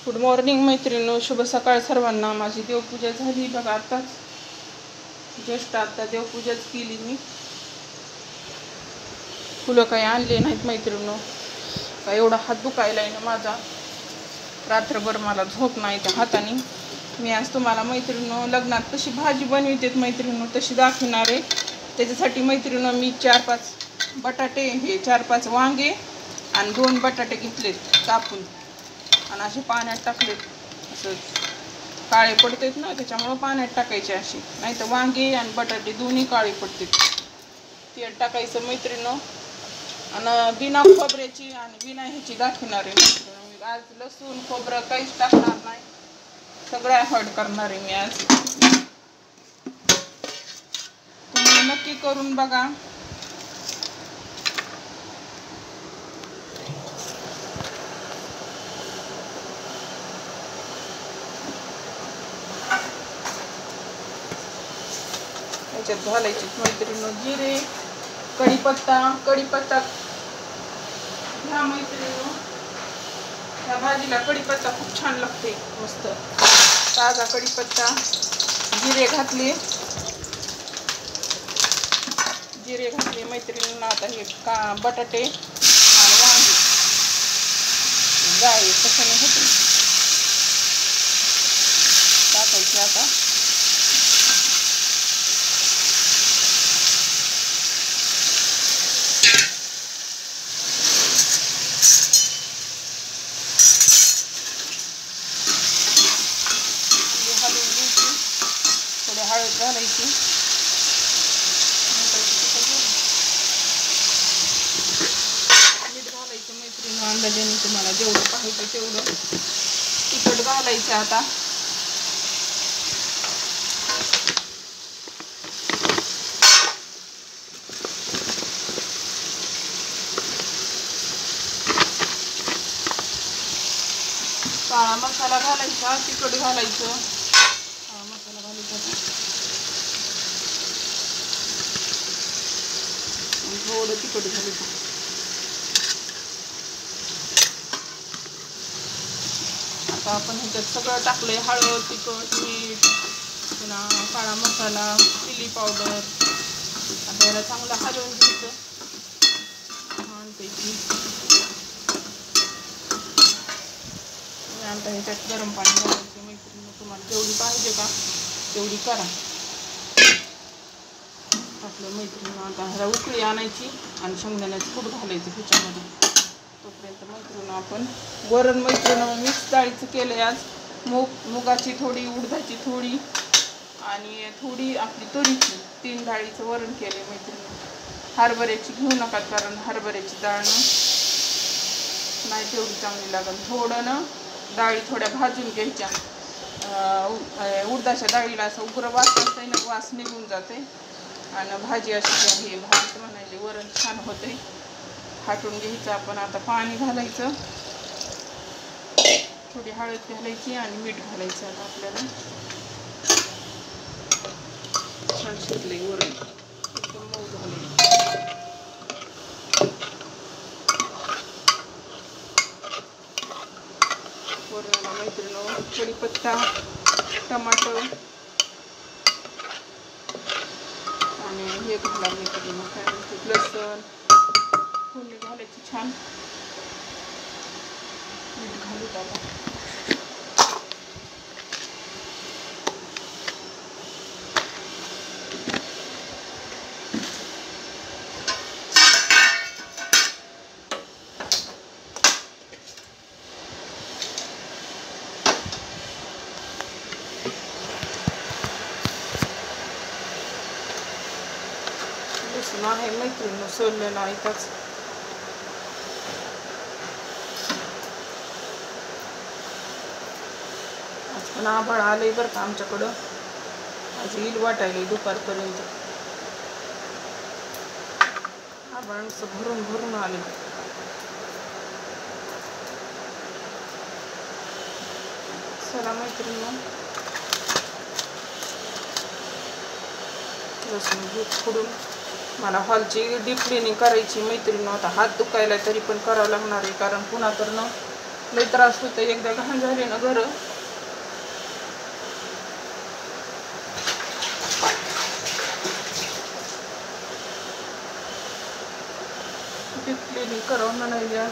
Good morning मैत्रिणींनो, शुभ सकाळ सर्वांना। माझी देवपूजा झाली बघा, आताच जस्ट आता देवपूजाच केली मी। फुलं काही आणले नाहीत मैत्रिणींनो, काय एवढा हात दुखायलाय ना माझा, रात्रभर मला झोप नाही त्या हाताने। मी आज तुम्हाला मैत्रिणींनो लग्नात कशी भाजी बनवते मैत्रिणींनो तशी दाखवणार आहे। त्याच्यासाठी मैत्रिणींनो मी 4-5 बटाटे, हे 4-5 वांगे आणि 2 बटाटे घेतलेत कापून आणि असे पाण्यात टाकलेत। असं काळे पडतात ना, त्याच्यामुळे पाण्यात टाकायचे असे, नाही तर वांगे आणि बटाटे दोन्ही काळे पडतात। तेल टाकायचं मैत्रिणींनो, आणि बिना खोबऱ्याची आणि बिना ह्याची दाखवणार आहे मैत्रिणींनो। आज लसूण खोबरं काहीच टाकणार नाही, सगळं अवॉइड करणार आहे मी आज। तुम्ही नक्की करून बघा। याच्यात घालायचे मैत्रिणींनो जिरे, कढीपत्ता घ्या मैत्रिणींनो। या भाजीला कढीपत्ता खूप छान लागते, मस्त ताजा कढीपत्ता। जिरे घातले मैत्रिणींनो। आता हे बटाटे आणि वांगे गाय कशाने होते टाकायचे आता। हळद घालायची, मीठ घालायचं मैत्रिणींनो अंदाजाने, तुम्हाला जेवढं पाहिजे तेवढं तिखट घालायचं। आता काळा मसाला घालायचा, तिखट घालायचं, मसाला घालायचा, थोडं तिखट घालायचं। आता आपण ह्याच्यात सगळं टाकलंय, हळद, तिखट, मीठ, पुन्हा काळा मसाला, चिली पावडर। आता याला चांगलं हलवून घ्यायचं छानपैकी। आता ह्याच्यात गरम पाणी घालायचं मैत्रिणींनो, तुम्हाला जेवढी पाहिजे का तेवढी करा। टाकलं मैत्रिणींनो, आता ह्याला उकळी आणायची आणि शेंगदाण्याचं कूट घालायचं ह्याच्यामध्ये। तोपर्यंत मैत्रिणींनो आपण वरण मैत्रिणींनो मिक्स डाळीचं केलंय आज। मुगाची थोडी, उडदाची थोडी आणि थोडी आपली तुरीची, 3 डाळीचं वरण केलंय मैत्रिणींनो। हरभऱ्याची घेऊ नका, कारण हरभऱ्याची डाळ नाही तेवढी चांगली लागेल। थोडं ना डाळी थोड्या भाजून घ्यायच्या, उडदाच्या डाळीला असं उग्र वास असते ना, वास निघून जाते आणि भाजी अशी हे भात म्हणायचे वरण छान होते। हाटून घ्यायचं आपण। आता पाणी घालायचं, थोडी हळद घालायची आणि मीठ घालायचं। आता आपल्याला छान शिजले वरण, एकदम मऊ झाले। वरणाला मैत्रिणींनो कढीपत्ता, टमाटर आणि हे घाला मैत्रिणींनो, काय म्हणते लसूण, फोडणी घालायची छान, मीठ घालू आता। लसूण आहे मैत्रिणींनो सोललेला इथंच। आज पण आभाळ आलंय बरं का आमच्याकडं, आज येईल वाटायला दुपारपर्यंत। आभाळ नुसतं भरून भरून आले। चला मैत्रिणींनो, लसूण दूध फोडून मला हॉलची डीप क्लिनिंग करायची मैत्रिणींनो। आता हात दुखायला तरी पण करावं लागणार आहे, कारण पुन्हा तर ना लई त्रास होतो, एकदा घाण झाली ना घर. क्लिनिंग करावं नाही द्या.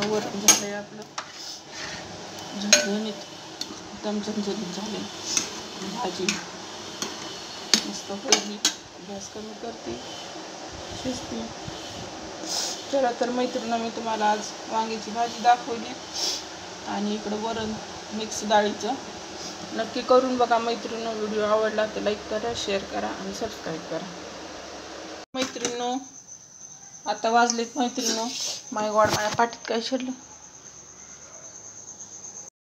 वरण झालंय आपलं झणझणीत, एकदम झणझणीत झाले. भाजी मस्त होईल. गॅस कमी करते, शिजते. चला तर मैत्रिणी, मी तुम्हाला आज वांग्याची भाजी दाखवली आणि इकडं वरण मिक्स डाळीचं. नक्की करून बघा मैत्रिणी. व्हिडिओ आवडला तर लाईक करा, शेअर करा आणि सबस्क्राईब करा. मैत्रिणी आता वाजलेत मैत्रिणी, माय गॉड, माझ्या पाठीत काय शिरलं.